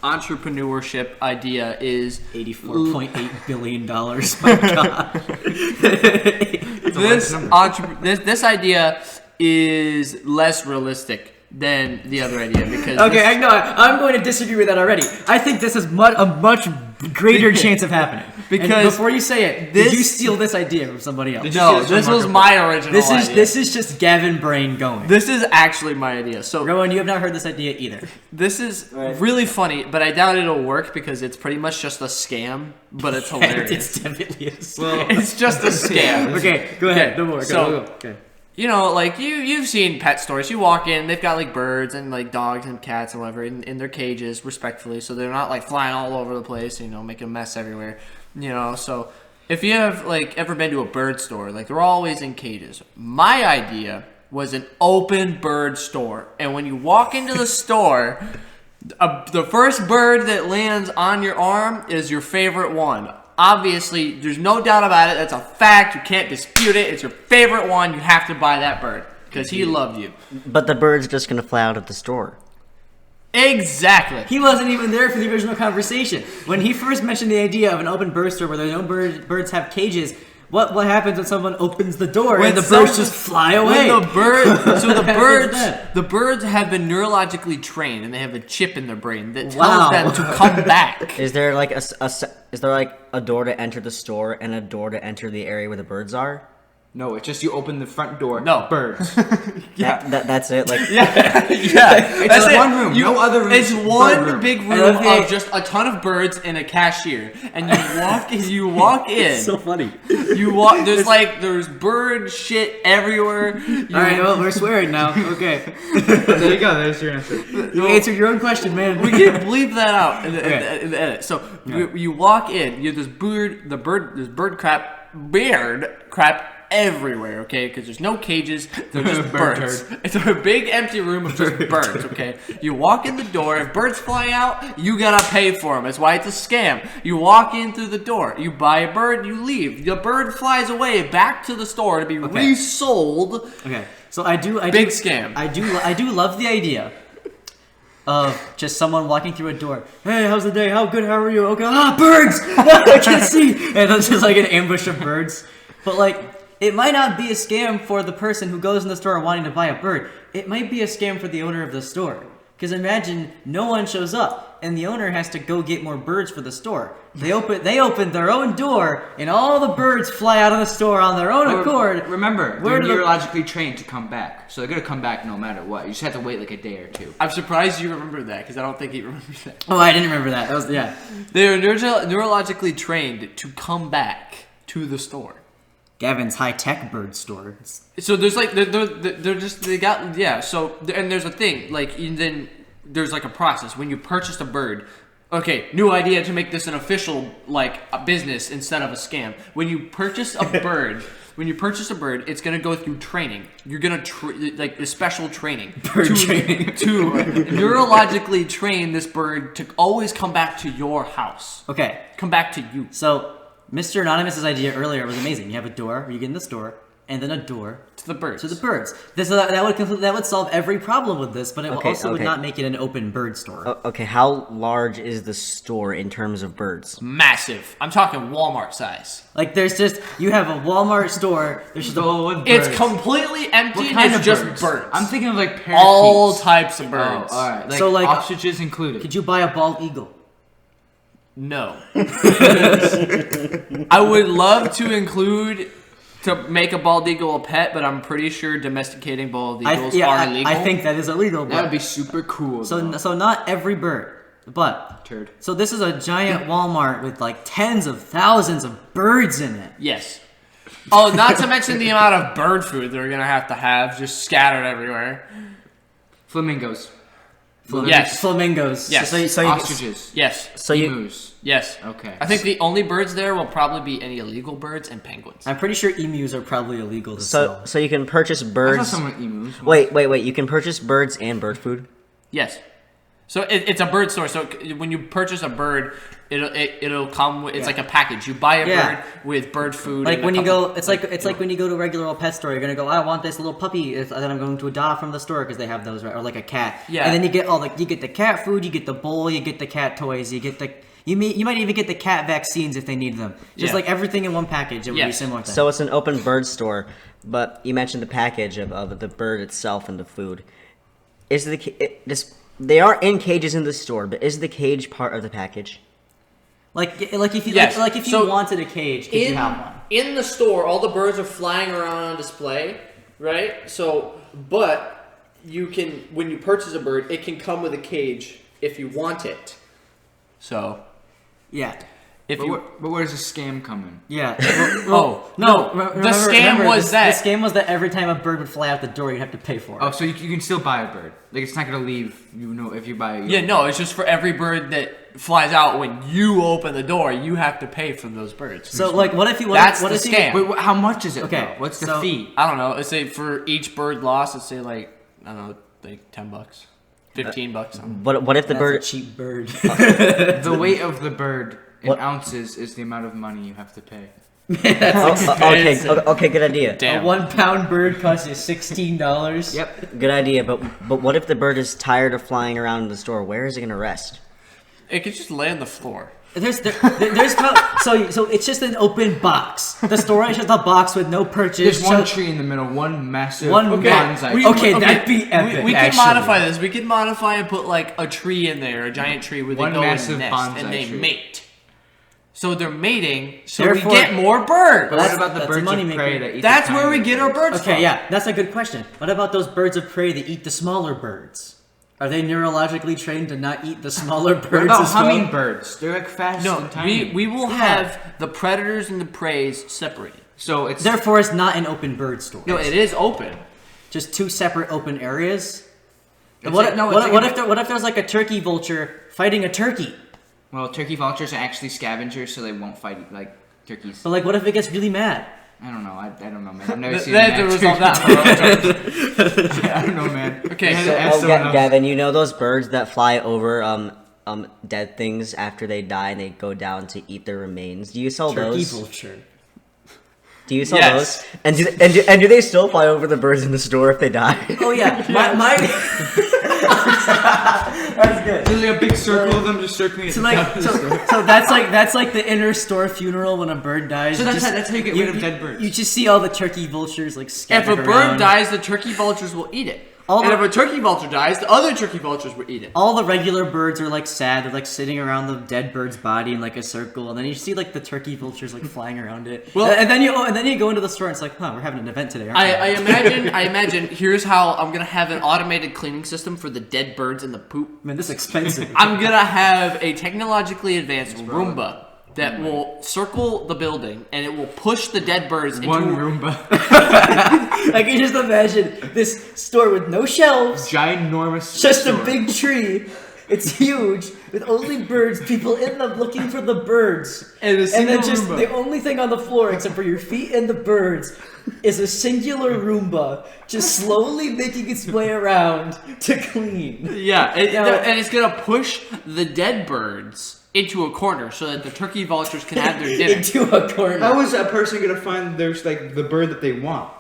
Speaker 1: entrepreneurship idea is
Speaker 2: $84.8 billion. My God.
Speaker 1: this idea is less realistic than the other idea because
Speaker 2: Okay, I'm going to disagree with that already. I think this is a much greater chance of happening.
Speaker 1: Because
Speaker 2: And before you say it, did you steal this idea from somebody else?
Speaker 3: Did you
Speaker 1: No,
Speaker 3: steal
Speaker 1: this
Speaker 3: from
Speaker 1: was
Speaker 3: Marco
Speaker 1: my original idea.
Speaker 2: This is just Gavin brain going.
Speaker 1: This is actually my idea. So
Speaker 2: Rowan, you have not heard this idea either.
Speaker 1: this is
Speaker 2: Right.
Speaker 1: really funny, but I doubt it'll work because it's pretty much just a scam, but it's hilarious.
Speaker 2: It's definitely is.
Speaker 1: It's just a scam.
Speaker 2: Okay, go ahead.
Speaker 1: Okay,
Speaker 2: No more.
Speaker 1: so-
Speaker 2: Go. Okay.
Speaker 1: You know, like you've seen pet stores. You walk in, they've got like birds and like dogs and cats and whatever in their cages, respectfully, so they're not like flying all over the place. You know, making a mess everywhere. You know, so if you have like ever been to a bird store, like they're always in cages. My idea was an open bird store, and when you walk into the store, the first bird that lands on your arm is your favorite one. Obviously, there's no doubt about it. That's a fact. You can't dispute it. It's your favorite one. You have to buy that bird because he loved you.
Speaker 4: But the bird's just gonna fly out of the store.
Speaker 1: Exactly.
Speaker 2: He wasn't even there for the original conversation. When he first mentioned the idea of an open bird store where no birds have cages, what happens when someone opens the door and the birds just fly away?
Speaker 1: When the bird, so the
Speaker 2: happens
Speaker 1: birds,
Speaker 2: then?
Speaker 1: the birds have been neurologically trained, and they have a chip in their brain that tells
Speaker 2: Wow.
Speaker 1: them to come back.
Speaker 4: Is there like is there like a door to enter the store and a door to enter the area where the birds are?
Speaker 3: No, it's just you open the front door.
Speaker 1: No.
Speaker 3: Birds.
Speaker 4: That's it. Like
Speaker 1: Yeah,
Speaker 3: It's
Speaker 1: that's it.
Speaker 3: one room, no other room.
Speaker 1: It's
Speaker 3: Bird
Speaker 1: one
Speaker 3: room.
Speaker 1: big room
Speaker 2: Okay.
Speaker 1: of just a ton of birds and a cashier, and you walk in.
Speaker 2: so funny.
Speaker 1: You walk. There's bird shit everywhere.
Speaker 2: All right, well, we're swearing now. Okay.
Speaker 3: There you go. There's your answer.
Speaker 2: You answered your own question, man.
Speaker 1: We can bleep that out in the,
Speaker 2: Okay.
Speaker 1: in the edit. So you walk in. There's bird crap everywhere. Okay, because there's no cages. They're just
Speaker 3: Bird
Speaker 1: birds. It's a big empty room of just birds. Okay, you walk in the door. If birds fly out, you gotta pay for them. That's why it's a scam. You walk in through the door. You buy a bird. You leave. The bird flies away back to the store to be resold.
Speaker 2: Okay, so I do
Speaker 1: Big scam.
Speaker 2: I do love the idea of just someone walking through a door. Hey, how's the day? How good? How are you? Okay, birds! I can't see. And it's just like an ambush of birds. But like, it might not be a scam for the person who goes in the store wanting to buy a bird. It might be a scam for the owner of the store. Because imagine no one shows up, and the owner has to go get more birds for the store. They open their own door, and all the birds fly out of the store on their own accord.
Speaker 3: Remember,
Speaker 2: Where
Speaker 3: they're
Speaker 2: do the-
Speaker 3: neurologically trained to come back, so they're gonna come back no matter what. You just have to wait like a day or two.
Speaker 1: I'm surprised you remember that because I don't think he remembers that.
Speaker 2: Oh, I didn't remember that. That was yeah.
Speaker 1: They are neurologically trained to come back to the store.
Speaker 2: Gavin's high-tech bird store.
Speaker 1: So there's like they got yeah. So and there's a thing like and then there's like a process when you purchase a bird. Okay, new idea to make this an official like a business instead of a scam. When you purchase a bird, it's gonna go through training. You're gonna like a special training
Speaker 2: Training.
Speaker 1: to neurologically train this bird to always come back to your house.
Speaker 2: Okay,
Speaker 1: Come back to you.
Speaker 2: so Mr. Anonymous's idea earlier was amazing. You have a door where you get in the store, and then a door
Speaker 1: To the birds.
Speaker 2: to the birds. That would solve every problem with this, but it
Speaker 4: Okay,
Speaker 2: also would
Speaker 4: okay.
Speaker 2: not make it an open bird store.
Speaker 4: okay, how large is the store in terms of birds?
Speaker 1: Massive. I'm talking Walmart size.
Speaker 2: Like there's just you have a Walmart store. There's just
Speaker 3: with
Speaker 1: It's
Speaker 3: birds.
Speaker 1: completely empty
Speaker 3: What
Speaker 1: and
Speaker 3: kind
Speaker 1: it's
Speaker 3: of
Speaker 1: just birds.
Speaker 3: I'm thinking of like parakeets.
Speaker 1: all types of birds.
Speaker 3: Oh, all right. Like,
Speaker 2: So, like,
Speaker 3: ostriches included.
Speaker 2: could you buy a bald eagle?
Speaker 1: No. I would love to make a bald eagle a pet, but I'm pretty sure domesticating bald eagles are illegal.
Speaker 2: I think that is illegal.
Speaker 3: That would
Speaker 2: But
Speaker 3: be super cool. though.
Speaker 2: so not every bird, but
Speaker 3: Turd.
Speaker 2: so this is a giant Walmart with like tens of thousands of birds in it.
Speaker 1: Yes. Oh, not to mention the amount of bird food they're gonna have to have just scattered everywhere.
Speaker 3: Flamingos.
Speaker 1: Yes.
Speaker 2: Flamingos.
Speaker 1: Yes.
Speaker 4: So you,
Speaker 3: Ostriches.
Speaker 1: Yes.
Speaker 4: so you
Speaker 3: Emus.
Speaker 1: Yes.
Speaker 3: Okay.
Speaker 1: I think the only birds there will probably be any illegal birds and penguins.
Speaker 2: I'm pretty sure emus are probably illegal to
Speaker 4: so
Speaker 2: sell.
Speaker 4: so you can purchase
Speaker 3: I saw
Speaker 4: birds.
Speaker 3: someone emus.
Speaker 4: Wait. You can purchase birds and bird food.
Speaker 1: Yes. So it's a bird store. So when you purchase a bird, it'll come with, it's like a package. You buy a
Speaker 2: Yeah.
Speaker 1: bird with bird food.
Speaker 2: Like
Speaker 1: and
Speaker 2: when
Speaker 1: a
Speaker 2: you go,
Speaker 1: couple-
Speaker 2: it's like when you go to a regular old pet store. You're gonna go, I want this little puppy that I'm going to adopt from the store because they have those, right? Or like a cat.
Speaker 1: Yeah.
Speaker 2: And then you get you get the cat food, you get the bowl, you get the cat toys, you get you might even get the cat vaccines if they need them. Just
Speaker 1: Yeah.
Speaker 2: like everything in one package. It would be
Speaker 1: Yes.
Speaker 2: similar. To
Speaker 4: So it's an open bird store, but you mentioned the package of the bird itself and the food. Is they are in cages in the store, but is the cage part of the package?
Speaker 2: Like if you
Speaker 1: Yes.
Speaker 2: like if you
Speaker 1: So,
Speaker 2: wanted a cage, could you have one?
Speaker 1: In the store, all the birds are flying around on display, right? So, but you can, when you purchase a bird, it can come with a cage if you want it. So,
Speaker 2: Yeah.
Speaker 1: if
Speaker 5: But,
Speaker 1: you,
Speaker 5: but where does the scam come in?
Speaker 2: Yeah.
Speaker 1: no, the scam was that-
Speaker 2: the scam was that every time a bird would fly out the door, you'd have to pay for it.
Speaker 5: Oh, so you can still buy a bird. Like it's not gonna leave. You know, if you buy.
Speaker 1: yeah, no, it's just for every bird that flies out when you open the door, you have to pay for those birds.
Speaker 2: So like, what if you?
Speaker 1: That's
Speaker 2: what
Speaker 1: the
Speaker 2: if you-
Speaker 1: scam.
Speaker 5: Wait, how much is it?
Speaker 2: Okay,
Speaker 5: though? What's the
Speaker 2: so-
Speaker 5: fee?
Speaker 1: I don't know. Let's say for each bird lost, let's say like, I don't know, like $10, $15.
Speaker 4: What if the
Speaker 2: That's
Speaker 4: bird?
Speaker 2: a cheap bird.
Speaker 5: The weight of the bird in
Speaker 4: What?
Speaker 5: ounces is the amount of money you have to pay.
Speaker 4: Okay, good idea.
Speaker 2: A
Speaker 1: Damn.
Speaker 2: 1 pound bird costs you $16.
Speaker 5: Yep.
Speaker 4: Good idea. But what if the bird is tired of flying around in the store? Where is it gonna rest?
Speaker 1: It could just lay on the floor.
Speaker 2: There's so it's just an open box. The store is just a box with no purchase.
Speaker 5: There's one
Speaker 2: so-
Speaker 5: tree in the middle, one massive
Speaker 2: One
Speaker 5: bonsai.
Speaker 2: we-
Speaker 5: tree.
Speaker 2: okay, that'd be epic,
Speaker 1: We could
Speaker 2: actually.
Speaker 1: modify this. We could modify and put like a tree in there, a giant tree where they
Speaker 5: One
Speaker 1: go and
Speaker 5: massive
Speaker 1: nest
Speaker 5: bonsai
Speaker 1: and they
Speaker 5: tree.
Speaker 1: mate. So they're mating, so
Speaker 2: Therefore-
Speaker 1: we get more birds.
Speaker 5: But what about the
Speaker 2: that's a
Speaker 5: birds
Speaker 2: money
Speaker 5: of
Speaker 2: maker.
Speaker 5: prey that eat?
Speaker 1: That's
Speaker 5: the
Speaker 1: where we
Speaker 5: tiny
Speaker 1: get our birds
Speaker 2: Okay,
Speaker 1: from.
Speaker 2: yeah, that's a good question. What about those birds of prey that eat the smaller birds? Are they neurologically trained to not eat the smaller birds
Speaker 5: What about
Speaker 2: as well?
Speaker 5: hummingbirds? They're like fast
Speaker 1: No,
Speaker 5: and tiny.
Speaker 1: we will have the predators and the preys separated.
Speaker 5: So it's
Speaker 2: Therefore, it's not an open bird store.
Speaker 1: No, it is open.
Speaker 2: Just two separate open areas.
Speaker 5: It's
Speaker 2: What,
Speaker 5: like- no, it's
Speaker 2: what,
Speaker 5: like
Speaker 2: what
Speaker 5: an-
Speaker 2: if what if there's like a turkey vulture fighting a turkey?
Speaker 5: well, turkey vultures are actually scavengers, so they won't fight like turkeys.
Speaker 2: But like, what if it gets really mad?
Speaker 5: I don't know. I don't know, man. I've never seen
Speaker 1: That's the
Speaker 5: an
Speaker 1: result
Speaker 5: actual-
Speaker 1: of that.
Speaker 5: I don't know, man.
Speaker 1: Okay,
Speaker 5: They had
Speaker 1: so-
Speaker 5: to ask someone else.
Speaker 4: Gavin, you know those birds that fly over dead things after they die and they go down to eat their remains? Do you sell
Speaker 2: Turkey
Speaker 4: those?
Speaker 2: vulture.
Speaker 4: Do you sell
Speaker 1: Yes.
Speaker 4: those? And do they still fly over the birds in the store if they die?
Speaker 2: Oh yeah, my that's good.
Speaker 5: There's like a big circle of them just circling.
Speaker 2: So like, so that's like the inner store funeral when a bird dies.
Speaker 5: So
Speaker 2: You
Speaker 5: that's how you get rid of dead birds.
Speaker 2: You just see all the turkey vultures like
Speaker 1: If
Speaker 2: scattered
Speaker 1: a bird
Speaker 2: around.
Speaker 1: dies, the turkey vultures will eat it.
Speaker 2: All
Speaker 1: and
Speaker 2: the-
Speaker 1: if a turkey vulture dies, the other turkey vultures will eat it.
Speaker 2: All the regular birds are like sad. They're like sitting around the dead bird's body in like a circle, and then you see like the turkey vultures like flying around it.
Speaker 1: Well-
Speaker 2: and then you go into the store and it's like, huh, we're having an event today. Aren't we?
Speaker 1: I imagine. Here's how I'm gonna have an automated cleaning system for the dead birds and the poop.
Speaker 2: Man, this is expensive.
Speaker 1: I'm gonna have a technologically advanced Roomba that will circle the building and it will push the dead birds into
Speaker 5: One Roomba,
Speaker 2: I can just imagine this store with no shelves,
Speaker 5: ginormous.
Speaker 2: just a
Speaker 5: store.
Speaker 2: big tree. It's huge with only birds. People in them looking for the birds,
Speaker 1: And a
Speaker 2: then
Speaker 1: single
Speaker 2: just
Speaker 1: Roomba.
Speaker 2: the only thing on the floor except for your feet and the birds is a singular Roomba just slowly making its way around to clean.
Speaker 1: Yeah,
Speaker 2: Now-
Speaker 1: and it's gonna push the dead birds into a corner so that the turkey vultures can have their dinner.
Speaker 2: Into a corner.
Speaker 3: How is a person gonna find there's like the bird that they want?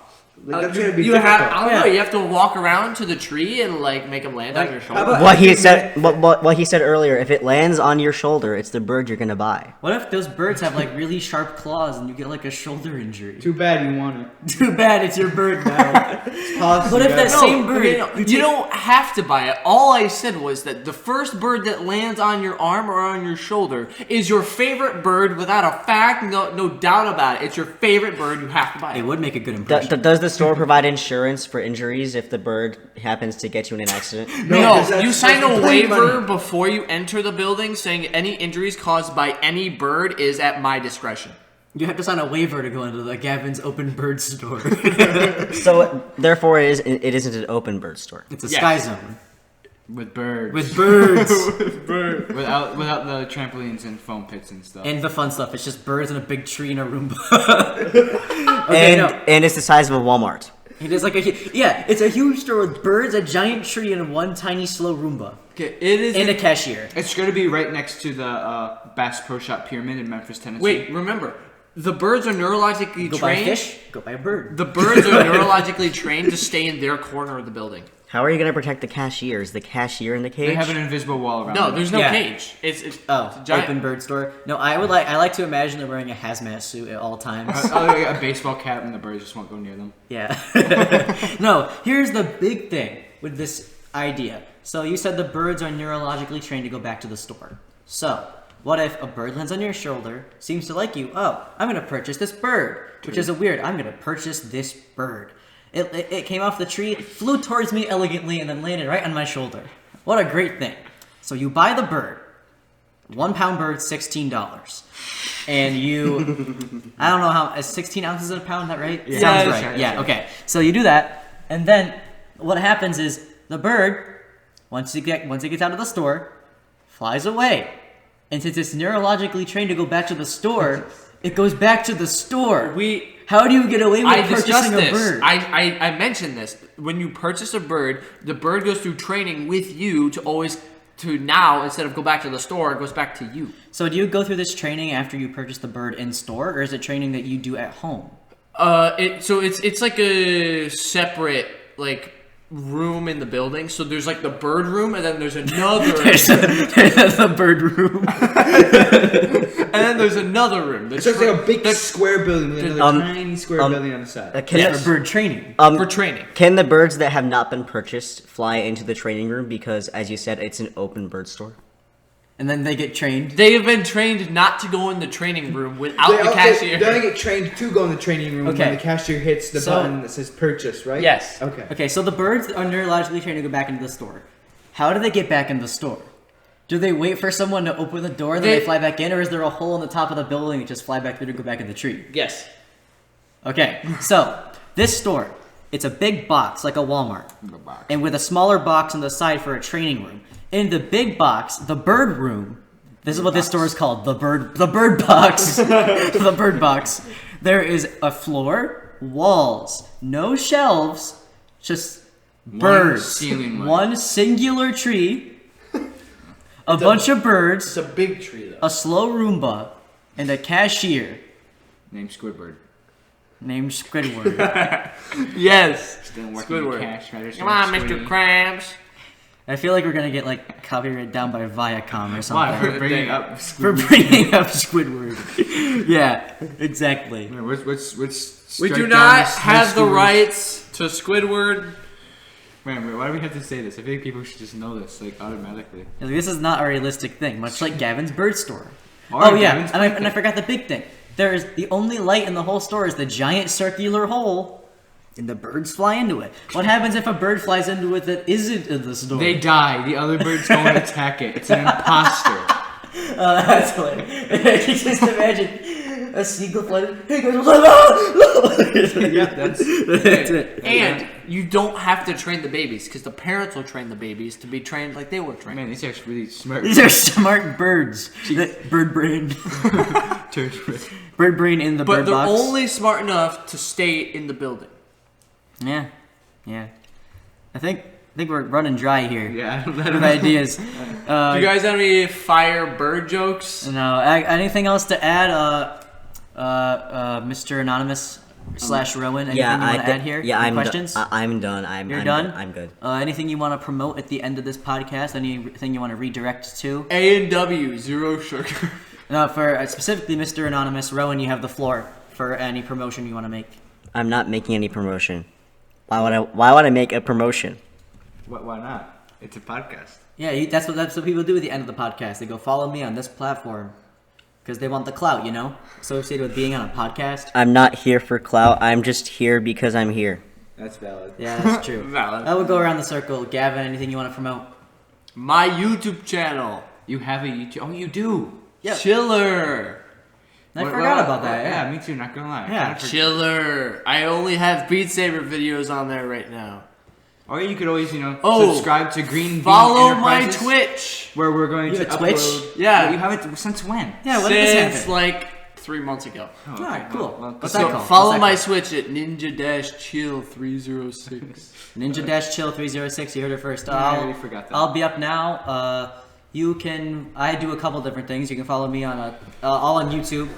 Speaker 3: Like, that's gonna be
Speaker 1: you
Speaker 3: difficult.
Speaker 1: have, I don't know.
Speaker 2: Yeah.
Speaker 1: You have to walk around to the tree and like make them land on your shoulder.
Speaker 3: about-
Speaker 4: What he said. What he said earlier. If it lands on your shoulder, it's the bird you're gonna buy.
Speaker 2: What if those birds have like really sharp claws and you get like a shoulder injury?
Speaker 3: Too bad you want it.
Speaker 2: Too bad it's your bird now.
Speaker 3: Possibly,
Speaker 2: What if that
Speaker 3: guys.
Speaker 2: same bird?
Speaker 1: Okay, no, you don't have to buy it. All I said was that the first bird that lands on your arm or on your shoulder is your favorite bird without a fact, no doubt about it. It's your favorite bird. You have to buy
Speaker 2: It
Speaker 1: it.
Speaker 2: would make a good impression.
Speaker 4: Does the store provide insurance for injuries if the bird happens to get you in an accident?
Speaker 3: No,
Speaker 1: No,
Speaker 3: 'cause that's
Speaker 1: you sign
Speaker 3: supposed
Speaker 1: a
Speaker 3: to pay
Speaker 1: waiver
Speaker 3: money.
Speaker 1: before you enter the building saying any injuries caused by any bird is at my discretion.
Speaker 2: You have to sign a waiver to go into the Gavin's open bird store.
Speaker 4: So therefore, it isn't an open bird store.
Speaker 2: It's a
Speaker 1: Yes.
Speaker 2: sky zone
Speaker 5: with birds,
Speaker 2: with birds
Speaker 5: without the trampolines and foam pits and stuff.
Speaker 2: and the fun stuff. It's just birds and a big tree and a Roomba. Okay,
Speaker 4: and
Speaker 2: no.
Speaker 4: and it's the size of a Walmart.
Speaker 2: It is like it's a huge store with birds, a giant tree, and one tiny slow Roomba
Speaker 1: Okay, it is.
Speaker 2: and a cashier.
Speaker 5: It's going to be right next to the Bass Pro Shop Pyramid in Memphis, Tennessee.
Speaker 1: Wait, remember, the birds are neurologically
Speaker 2: Go buy a
Speaker 1: trained.
Speaker 2: fish. Go buy a bird.
Speaker 1: The birds are neurologically trained to stay in their corner of the building.
Speaker 4: How are you gonna protect the cashier? Is the cashier in the cage?
Speaker 5: They have an invisible wall around.
Speaker 1: No,
Speaker 5: them.
Speaker 1: there's no
Speaker 2: Yeah.
Speaker 1: cage. It's a
Speaker 2: Oh,
Speaker 1: giant.
Speaker 2: open bird store. No, I like to imagine they're wearing a hazmat suit at all times.
Speaker 5: Like a baseball cap, and the birds just won't go near them.
Speaker 2: Yeah. No, here's the big thing with this idea. So you said the birds are neurologically trained to go back to the store. So what if a bird lands on your shoulder, seems to like you? Oh, I'm gonna purchase this bird, which is a weird. I'm gonna purchase this bird. It came off the tree, flew towards me elegantly, and then landed right on my shoulder. What a great thing! So you buy the bird, 1 pound bird, $16, and you, I don't know how, is 16 ounces in a pound? Is that right?
Speaker 1: Yeah.
Speaker 2: Sounds
Speaker 1: Yeah,
Speaker 2: right.
Speaker 5: that's
Speaker 2: Yeah.
Speaker 5: right.
Speaker 2: Okay. So you do that, and then what happens is the bird, once it gets out of the store, flies away, and since it's neurologically trained to go back to the store, it goes back to the store. How do you get away with
Speaker 1: I discussed
Speaker 2: purchasing a
Speaker 1: this.
Speaker 2: bird?
Speaker 1: I mentioned this. When you purchase a bird, the bird goes through training with you to now, instead of go back to the store, it goes back to you.
Speaker 2: So do you go through this training after you purchase the bird in store, or is it training that you do at home?
Speaker 1: It's like a separate room in the building. So there's like the bird room, and then there's another.
Speaker 2: There's the bird room.
Speaker 1: And then there's another room.
Speaker 3: So it's like a big square building with another tiny square building on the side.
Speaker 2: For bird training.
Speaker 1: for training.
Speaker 4: Can the birds that have not been purchased fly into the training room because, as you said, it's an open bird store?
Speaker 2: And then they get trained.
Speaker 1: They have been trained not to go in the training room without the cashier.
Speaker 3: They only get trained to go in the training room
Speaker 2: Okay.
Speaker 3: when the cashier hits the
Speaker 2: So-
Speaker 3: button that says purchase, right?
Speaker 1: Yes.
Speaker 3: Okay.
Speaker 2: Okay, so the birds are neurologically trained to go back into the store. How do they get back in the store? Do they wait for someone to open the door and then they fly back in, or is there a hole in the top of the building and just fly back through to go back in the tree?
Speaker 1: Yes.
Speaker 2: Okay, so this store, it's a big box like a Walmart, and with a smaller box on the side for a training room. In the big box, the bird room. This is what this store is called, the bird box. The bird box. There is a floor, walls, no shelves, just birds.
Speaker 5: ceiling light.
Speaker 2: One singular tree, a bunch of birds,
Speaker 1: It's a big tree though.
Speaker 2: a slow Roomba, and a cashier
Speaker 5: Named Squidward.
Speaker 2: named Squidward.
Speaker 1: Yes.
Speaker 5: Still working
Speaker 1: Squidward.
Speaker 5: in cash register.
Speaker 1: Come on,
Speaker 5: Squiddy.
Speaker 1: Mr. Krabs.
Speaker 2: I feel like we're gonna get copyrighted down by Viacom or something.
Speaker 5: Why? For bringing up
Speaker 2: For
Speaker 5: Squidward.
Speaker 2: bringing up Squidward. Yeah, exactly.
Speaker 5: Let's
Speaker 1: We
Speaker 5: strike
Speaker 1: do
Speaker 5: down
Speaker 1: not
Speaker 5: this
Speaker 1: have the
Speaker 5: Squidward.
Speaker 1: rights to Squidward.
Speaker 5: Man, why do we have to say this? I feel like people should just know this, automatically.
Speaker 2: This is not a realistic thing, much like Gavin's bird store.
Speaker 5: Or
Speaker 2: Oh yeah,
Speaker 5: Gavin's
Speaker 2: and I forgot the big thing. There is the only light in the whole store is the giant circular hole, and the birds fly into it. What happens if a bird flies into it that isn't in the store?
Speaker 5: They die. The other birds go and attack it. It's an imposter.
Speaker 2: That's hilarious. I can just imagine a seagull flying. Hey guys,
Speaker 5: Yeah, that's
Speaker 2: it.
Speaker 1: And you don't have to train the babies because the parents will train the babies to be trained like they were trained.
Speaker 5: Man, these are actually really smart.
Speaker 2: These are smart birds. Bird brain. Bird brain in the
Speaker 1: But
Speaker 2: bird
Speaker 1: they're
Speaker 2: box.
Speaker 1: only smart enough to stay in the building.
Speaker 2: Yeah. I think we're running dry here
Speaker 5: Yeah, I don't
Speaker 2: with ideas.
Speaker 1: Do you guys have any fire bird jokes?
Speaker 2: No. Anything else to add? Mr. Anonymous / Rowan. Anything you want to add here?
Speaker 4: Yeah,
Speaker 2: Any
Speaker 4: I'm
Speaker 2: questions?
Speaker 4: I'm done.
Speaker 2: You're done?
Speaker 4: I'm good.
Speaker 2: Anything you want to promote at the end of this podcast? Anything you want to redirect to?
Speaker 1: A&W, zero sugar.
Speaker 2: No, for specifically Mr. Anonymous, Rowan, you have the floor for any promotion you want to make.
Speaker 4: I'm not making any promotion. Why would I make a promotion?
Speaker 5: Why not? It's a podcast.
Speaker 2: Yeah, that's what people do at the end of the podcast. They go, follow me on this platform. Because they want the clout, associated with being on a podcast.
Speaker 4: I'm not here for clout. I'm just here because I'm here.
Speaker 3: That's valid.
Speaker 2: Yeah, that's true.
Speaker 1: Valid.
Speaker 2: I would go around the circle. Gavin, anything you want to promote?
Speaker 1: My YouTube channel,
Speaker 5: You have a YouTube. Oh, you do.
Speaker 2: Yeah.
Speaker 1: Chiller.
Speaker 2: I forgot about that.
Speaker 5: Yeah,
Speaker 2: Yeah.
Speaker 5: me too. Not gonna lie.
Speaker 2: Yeah.
Speaker 5: I forgot.
Speaker 1: Chiller. I only have Beat Saber videos on there right now.
Speaker 5: Or you could always,
Speaker 1: Oh,
Speaker 5: subscribe to Greene Beene
Speaker 1: Follow my
Speaker 5: Enterprises,
Speaker 1: Twitch.
Speaker 5: where we're going
Speaker 2: You
Speaker 5: to
Speaker 2: have a Twitch?
Speaker 5: upload.
Speaker 1: Yeah.
Speaker 5: You have it since when?
Speaker 2: Yeah, when did this
Speaker 1: Since
Speaker 2: happen?
Speaker 1: 3 months ago.
Speaker 5: Oh,
Speaker 2: Alright, cool. What's
Speaker 1: So
Speaker 2: that called?
Speaker 1: follow
Speaker 2: What's that
Speaker 1: my
Speaker 2: called?
Speaker 1: Switch at Ninja-Chill306.
Speaker 2: Ninja-Chill306. You heard it first.
Speaker 5: I already forgot that.
Speaker 2: I'll be up now. I do a couple different things. You can follow me on all on YouTube.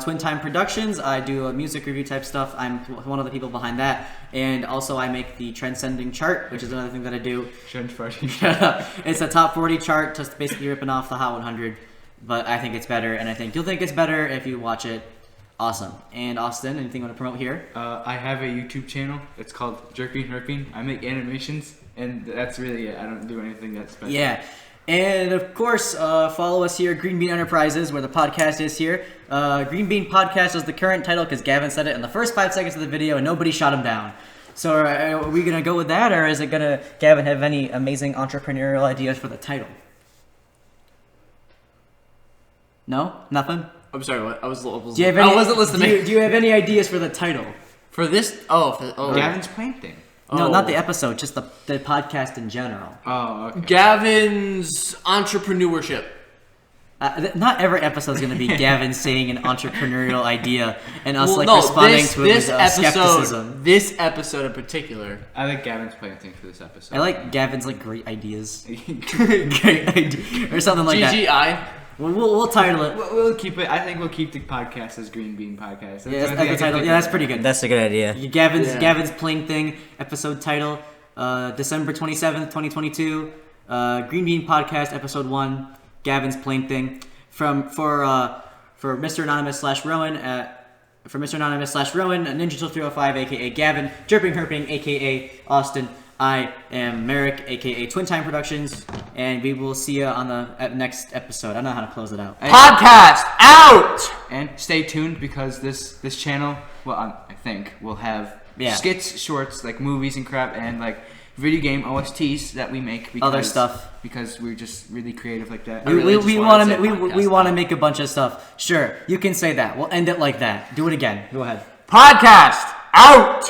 Speaker 2: Twin Time Productions. I do a music review type stuff. I'm one of the people behind that, and also I make the Transcending chart, which is another thing that I do. It's a top 40 chart, just basically ripping off the Hot 100. But I think it's better, and I think you'll think it's better if you watch it. Awesome. And Austin, anything you want to promote here?
Speaker 5: I have a YouTube channel. It's called Jerking Herping. I make animations, and that's really it. I don't do anything that's special.
Speaker 2: Yeah. And of course, follow us here at Greene Beene Enterprises, where the podcast is here. Greene Beene Podcast is the current title because Gavin said it in the first 5 seconds of the video and nobody shot him down. So are we going to go with that, or is it going to, Gavin, have any amazing entrepreneurial ideas for the title? No? Nothing?
Speaker 1: I'm sorry, what? I wasn't listening.
Speaker 2: Do you have any ideas for the title?
Speaker 1: For this?
Speaker 5: Gavin's plane thing.
Speaker 2: No,
Speaker 1: Oh.
Speaker 2: not the episode, just the podcast in general.
Speaker 5: Oh, okay.
Speaker 1: Gavin's entrepreneurship.
Speaker 2: Not every episode is going to be Gavin saying an entrepreneurial idea and us
Speaker 1: Well, no,
Speaker 2: responding to it
Speaker 1: this
Speaker 2: with
Speaker 1: episode,
Speaker 2: skepticism.
Speaker 1: this episode in particular.
Speaker 5: I like Gavin's plane thing for this episode.
Speaker 2: I like Gavin's great ideas, great idea, or something like that.
Speaker 1: GGI.
Speaker 2: We'll title it.
Speaker 5: We'll keep it. I think we'll keep the podcast as Greene Beene Podcast.
Speaker 2: Yeah, that's the title. Yeah, that's pretty good.
Speaker 4: That's a good idea.
Speaker 2: Gavin's plane thing episode title, December 27th, 2022. Greene Beene Podcast episode 1. Gavin's plane thing for Mr. Anonymous / Rowan Ninja Tool 305 aka Gavin, Jerping Herping aka Austin. I am Merrick aka Twin Time Productions, and we will see you on the next episode. I don't know how to close it out.
Speaker 1: Podcast out!
Speaker 5: And stay tuned because this channel, well, I think, will have skits, shorts, like movies and crap, and like video game OSTs that we make. Because,
Speaker 2: Other stuff.
Speaker 5: Because we're just really creative like that.
Speaker 2: We want to make a bunch of stuff. Sure, you can say that. We'll end it like that. Do it again. Go ahead.
Speaker 1: Podcast out!